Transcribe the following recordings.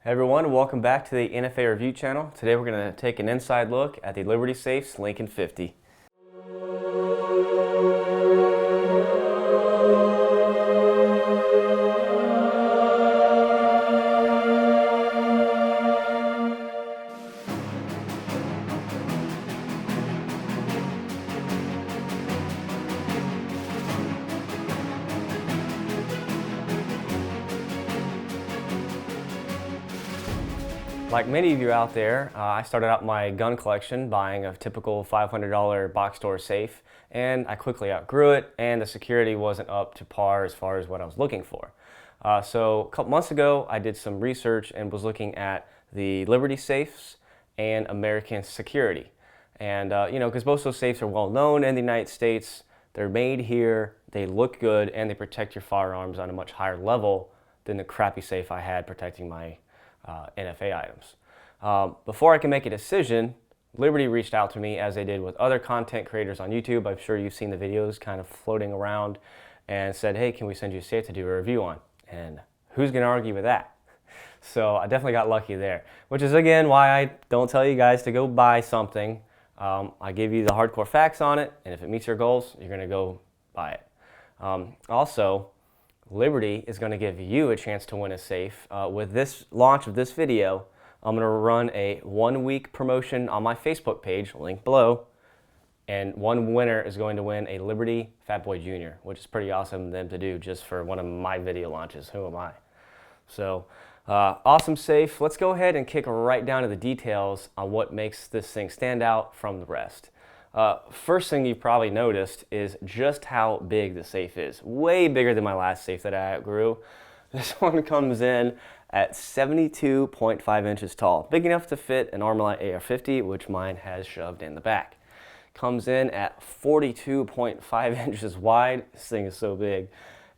Hey everyone, welcome back to the NFA Review channel. Today we're going to take an inside look at the Liberty Safe's Lincoln 50. Like many of you out there, I started out my gun collection buying a typical $500 box store safe, and I quickly outgrew it, and the security wasn't up to par as far as what I was looking for. So a couple months ago, I did some research and was looking at the Liberty safes and American security. And because most of those safes are well known in the United States, they're made here, they look good, and they protect your firearms on a much higher level than the crappy safe I had protecting my NFA items. Before I can make a decision, Liberty reached out to me as they did with other content creators on YouTube. I'm sure you've seen the videos kind of floating around, and said, hey, can we send you a safe to do a review on? And who's going to argue with that? So I definitely got lucky there, which is again why I don't tell you guys to go buy something. I give you the hardcore facts on it, and if it meets your goals, you're going to go buy it. Also, Liberty is going to give you a chance to win a safe. With this launch of this video, I'm going to run a 1-week promotion on my Facebook page, link below, and one winner is going to win a Liberty Fat Boy Jr., which is pretty awesome of them to do just for one of my video launches. Who am I? So, awesome safe. Let's go ahead and kick right down to the details on what makes this thing stand out from the rest. First thing you've probably noticed is just how big the safe is. Way bigger than my last safe that I outgrew. This one comes in at 72.5 inches tall. Big enough to fit an Armalite AR-50, which mine has shoved in the back. Comes in at 42.5 inches wide. This thing is so big.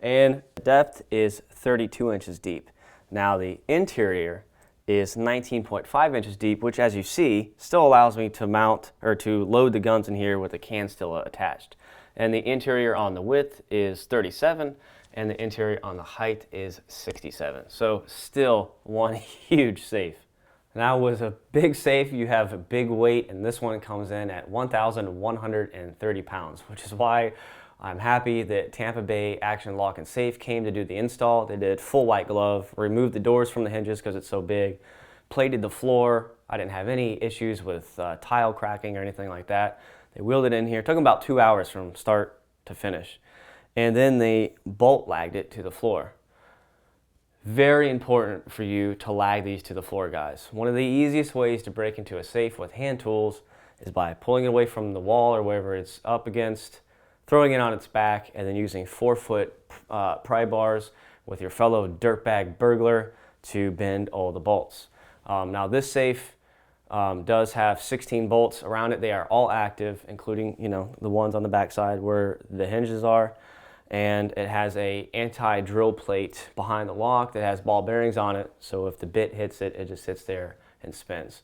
And the depth is 32 inches deep. Now the interior is 19.5 inches deep, which as you see, still allows me to mount or to load the guns in here with the can still attached. And the interior on the width is 37, and the interior on the height is 67. So still one huge safe. Now with a big safe, you have a big weight, and this one comes in at 1,130 pounds, which is why I'm happy that Tampa Bay Action Lock and Safe came to do the install. They did full white glove, removed the doors from the hinges because it's so big, plated the floor. I didn't have any issues with tile cracking or anything like that. They wheeled it in here. It took them about 2 hours from start to finish. And then they bolt lagged it to the floor. Very important for you to lag these to the floor, guys. One of the easiest ways to break into a safe with hand tools is by pulling it away from the wall or wherever it's up against, throwing it on its back, and then using 4-foot pry bars with your fellow dirtbag burglar to bend all the bolts. Now this safe does have 16 bolts around it. They are all active, including the ones on the back side where the hinges are. And it has a anti-drill plate behind the lock that has ball bearings on it, so if the bit hits it, it just sits there and spins.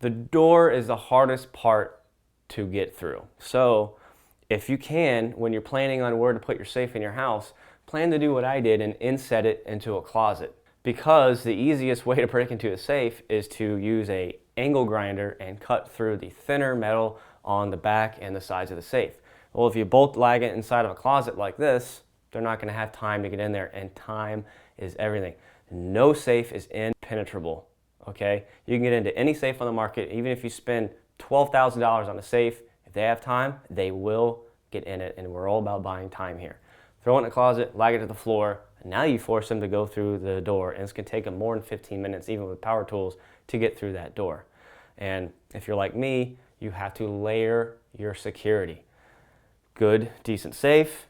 The door is the hardest part to get through. So if you can, when you're planning on where to put your safe in your house, plan to do what I did and inset it into a closet. Because the easiest way to break into a safe is to use an angle grinder and cut through the thinner metal on the back and the sides of the safe. Well, if you bolt lag it inside of a closet like this, they're not going to have time to get in there, and time is everything. No safe is impenetrable, okay? You can get into any safe on the market, even if you spend $12,000 on a safe. If they have time, they will get in it, and we're all about buying time here. Throw it in a closet, lag it to the floor, and now you force them to go through the door, and it's going to take them more than 15 minutes, even with power tools, to get through that door. And if you're like me, you have to layer your security. Good, decent safe,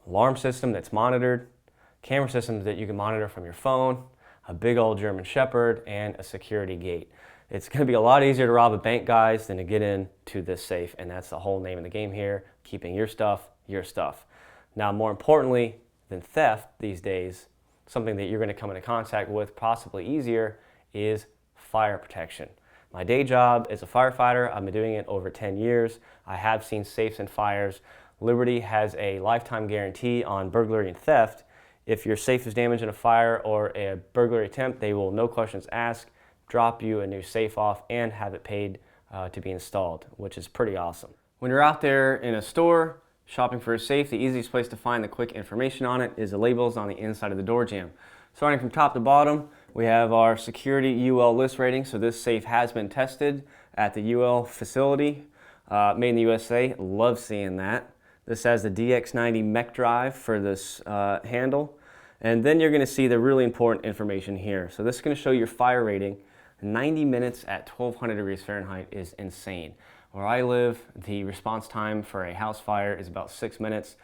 alarm system that's monitored, camera systems that you can monitor from your phone, a big old German Shepherd, and a security gate. It's going to be a lot easier to rob a bank, guys, than to get into this safe, and that's the whole name of the game here, keeping your stuff, your stuff. Now, more importantly than theft these days, something that you're going to come into contact with possibly easier is fire protection. My day job is a firefighter. I've been doing it over 10 years. I have seen safes and fires. Liberty has a lifetime guarantee on burglary and theft. If your safe is damaged in a fire or a burglary attempt, they will, no questions asked, drop you a new safe off and have it paid to be installed, which is pretty awesome. When you're out there in a store shopping for a safe, the easiest place to find the quick information on it is the labels on the inside of the door jamb. Starting from top to bottom, we have our security UL list rating. So this safe has been tested at the UL facility, made in the USA. Love seeing that. This has the DX90 mech drive for this handle. And then you're going to see the really important information here. So this is going to show your fire rating. 90 minutes at 1200 degrees Fahrenheit is insane. Where I live, the response time for a house fire is about 6 minutes.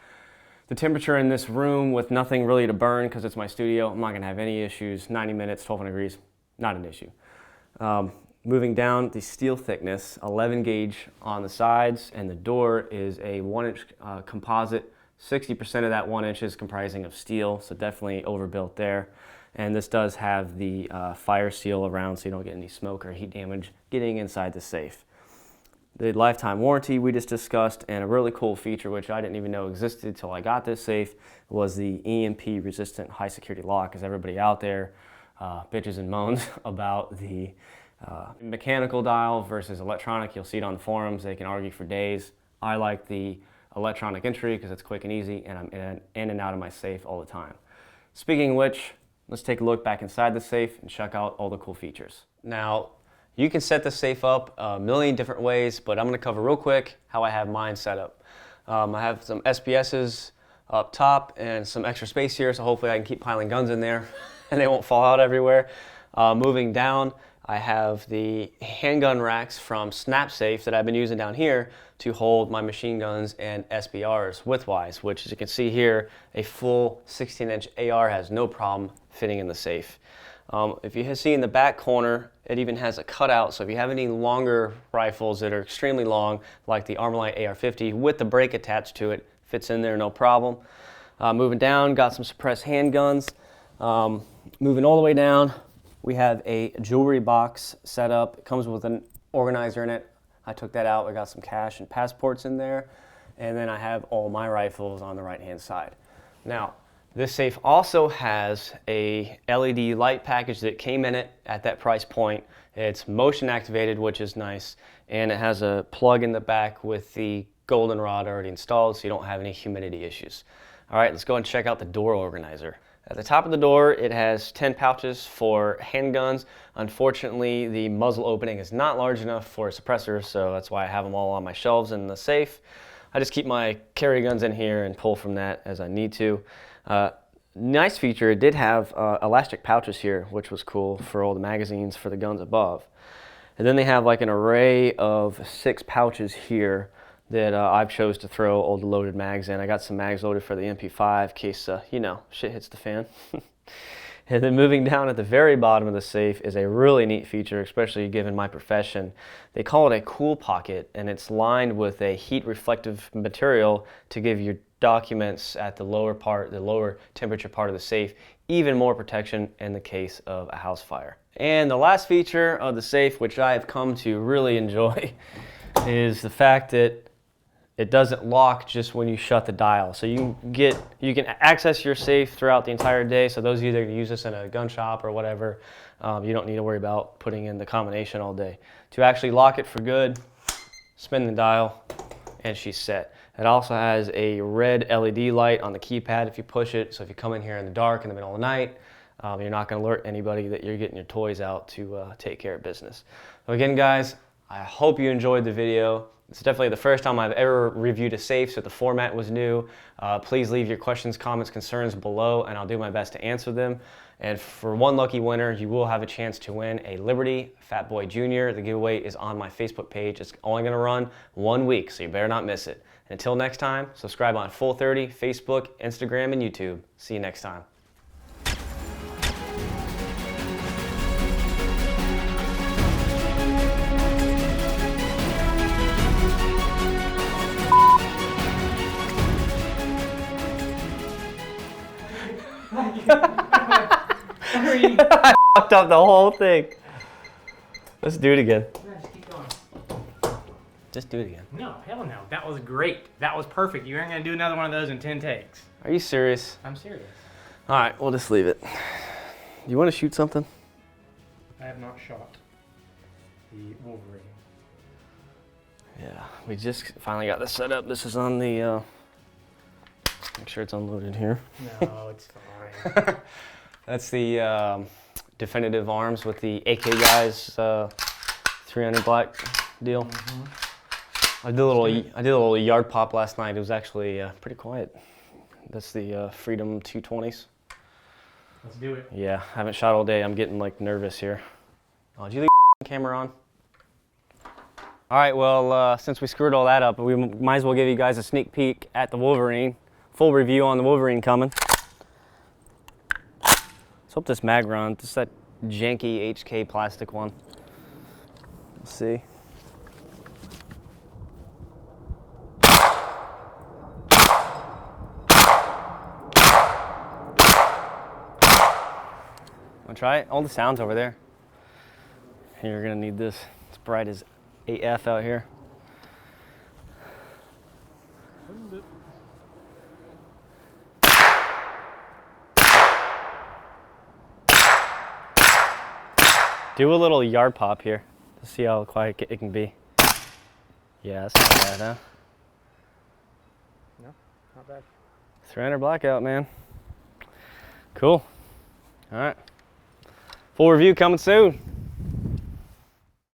The temperature in this room with nothing really to burn because it's my studio, I'm not going to have any issues. 90 minutes, 1200 degrees, not an issue. Moving down, the steel thickness, 11 gauge on the sides, and the door is a 1-inch composite. 60% of that 1 inch is comprising of steel, so definitely overbuilt there. And this does have the fire seal around so you don't get any smoke or heat damage getting inside the safe. The lifetime warranty we just discussed, and a really cool feature which I didn't even know existed until I got this safe, was the EMP resistant high security lock, because everybody out there bitches and moans about the mechanical dial versus electronic. You'll see it on the forums. They can argue for days. I like the electronic entry because it's quick and easy, and I'm in and out of my safe all the time. Speaking of which, let's take a look back inside the safe and check out all the cool features. Now, you can set the safe up a million different ways, but I'm going to cover real quick how I have mine set up. I have some SPSs up top and some extra space here, so hopefully I can keep piling guns in there and they won't fall out everywhere. Moving down, I have the handgun racks from SnapSafe that I've been using down here to hold my machine guns and SBRs widthwise, which as you can see here, a full 16-inch AR has no problem fitting in the safe. If you see in the back corner, it even has a cutout, so if you have any longer rifles that are extremely long, like the Armalite AR-50 with the brake attached to it, fits in there no problem. Moving down, got some suppressed handguns. Moving all the way down, we have a jewelry box set up. It comes with an organizer in it. I took that out. I got some cash and passports in there. And then I have all my rifles on the right-hand side. Now, this safe also has a LED light package that came in it at that price point. It's motion activated, which is nice. And it has a plug in the back with the goldenrod already installed, so you don't have any humidity issues. All right, let's go and check out the door organizer. At the top of the door, it has 10 pouches for handguns. Unfortunately, the muzzle opening is not large enough for a suppressor, so that's why I have them all on my shelves in the safe. I just keep my carry guns in here and pull from that as I need to. Nice feature, it did have elastic pouches here, which was cool for all the magazines for the guns above. And then they have like an array of 6 pouches here that I've chose to throw all the loaded mags in. I got some mags loaded for the MP5 in case, you know, shit hits the fan. And then moving down at the very bottom of the safe is a really neat feature, especially given my profession. They call it a cool pocket, and it's lined with a heat reflective material to give your documents at the lower part, the lower temperature part of the safe, even more protection in the case of a house fire. And the last feature of the safe, which I have come to really enjoy, is the fact that it doesn't lock just when you shut the dial. So you can access your safe throughout the entire day. So those of you that use this in a gun shop or whatever, you don't need to worry about putting in the combination all day. To actually lock it for good, spin the dial, and she's set. It also has a red LED light on the keypad if you push it. So if you come in here in the dark in the middle of the night, you're not going to alert anybody that you're getting your toys out to take care of business. So again, guys, I hope you enjoyed the video. It's definitely the first time I've ever reviewed a safe, so the format was new. Please leave your questions, comments, concerns below, and I'll do my best to answer them. And for one lucky winner, you will have a chance to win a Liberty Fat Boy Jr. The giveaway is on my Facebook page. It's only going to run 1 week, so you better not miss it. And until next time, subscribe on Full30, Facebook, Instagram, and YouTube. See you next time. I fucked up the whole thing. Let's do it again. Yeah, just keep going. Just do it again. No, hell no. That was great. That was perfect. You aren't going to do another one of those in 10 takes. Are you serious? I'm serious. All right, we'll just leave it. Do you want to shoot something? I have not shot the Wolverine. Yeah, we just finally got this set up. This is on the, make sure it's unloaded here. No, it's fine. That's the definitive arms with the AK Guys 300 black deal. I did a little yard pop last night. It was actually pretty quiet. That's the Freedom 220s. Let's do it. Yeah, I haven't shot all day. I'm getting like nervous here. Oh, did you leave the camera on? All right, well, since we screwed all that up, we might as well give you guys a sneak peek at the Wolverine. Full review on the Wolverine coming. Let's hope this mag runs. This is that janky HK plastic one. Let's see. Wanna try it? All the sound's over there. You're gonna need this. It's bright as AF out here. Do a little yard pop here to see how quiet it can be. Yeah, that's not bad, huh? No, not bad. 300 blackout, man. Cool. All right. Full review coming soon.